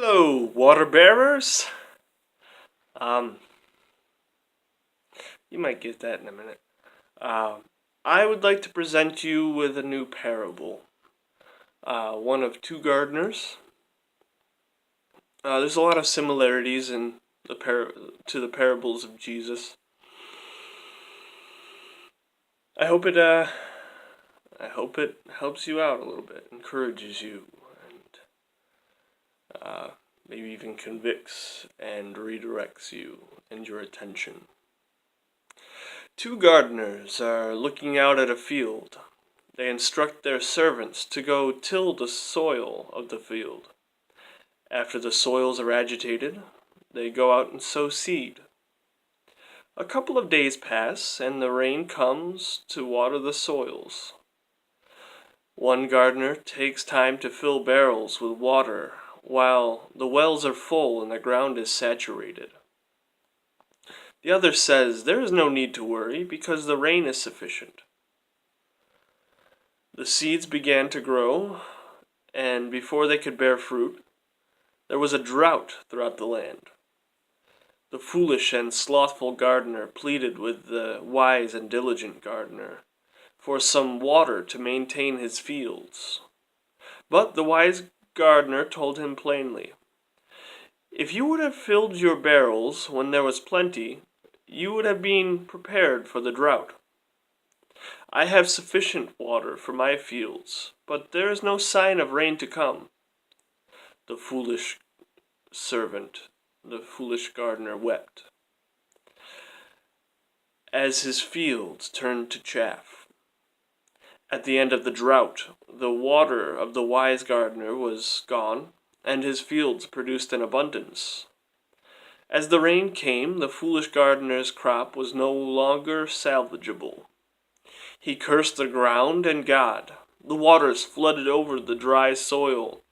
Hello, water bearers. Um, you might get that in a minute. I would like to present you with a new parable. One of two gardeners. There's a lot of similarities in to the parables of Jesus. I hope it helps you out a little bit, encourages you, and maybe even convicts and redirects you and your attention. Two gardeners are looking out at a field. They instruct their servants to go till the soil of the field. After the soils are agitated, they go out and sow seed. A couple of days pass, and the rain comes to water the soils. One gardener takes time to fill barrels with water, while the wells are full and the ground is saturated. The other says there is no need to worry because the rain is sufficient. The seeds began to grow, and before they could bear fruit, there was a drought throughout the land. The foolish and slothful gardener pleaded with the wise and diligent gardener for some water to maintain his fields. But the wise gardener told him plainly, "If you would have filled your barrels when there was plenty, you would have been prepared for the drought. I have sufficient water for my fields, but there is no sign of rain to come." The foolish gardener wept, as his fields turned to chaff. At the end of the drought, the water of the wise gardener was gone, and his fields produced in abundance. As the rain came, the foolish gardener's crop was no longer salvageable. He cursed the ground and God. The waters flooded over the dry soil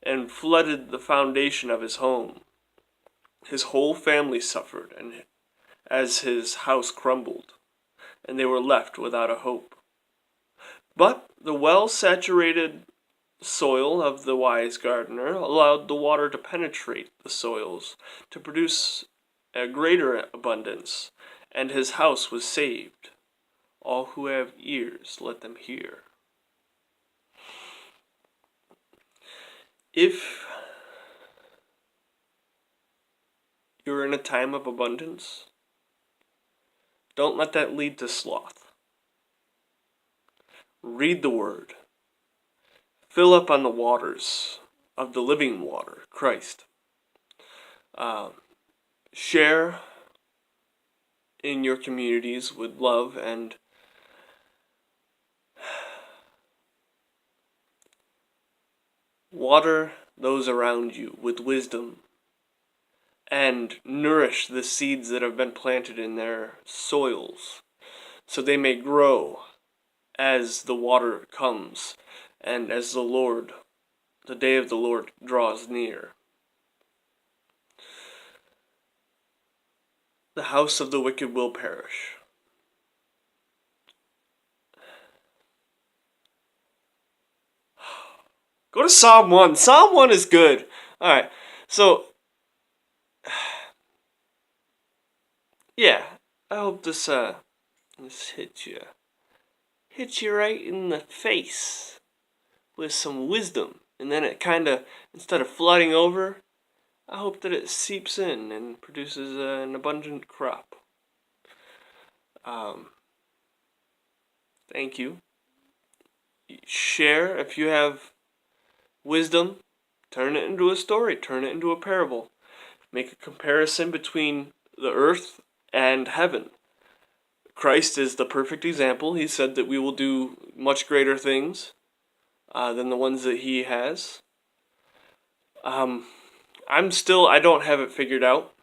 and flooded the foundation of his home. His whole family suffered, and as his house crumbled, and they were left without a hope. But the well-saturated soil of the wise gardener allowed the water to penetrate the soils to produce a greater abundance, and his house was saved. All who have ears, let them hear. If you're in a time of abundance, don't let that lead to sloth. Read the Word. Fill up on the waters of the living water, Christ. Share in your communities with love and water those around you with wisdom, and nourish the seeds that have been planted in their soils, so they may grow as the water comes and as the day of the Lord draws near. The house of the wicked will perish. Go to Psalm 1. Psalm 1 is good. Alright, so, yeah, I hope this hits you. Hits you right in the face with some wisdom. And then it kind of, instead of flooding over, I hope that it seeps in and produces an abundant crop. Thank you. Share if you have wisdom. Turn it into a story. Turn it into a parable. Make a comparison between the earth and heaven. Christ is the perfect example. He said that we will do much greater things than the ones that he has. I don't have it figured out.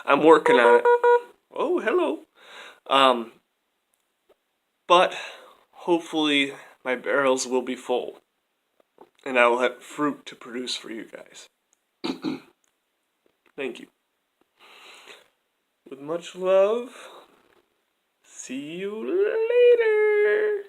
I'm working on it. Oh, hello. But hopefully my barrels will be full, and I will have fruit to produce for you guys. Thank you. With much love, see you later.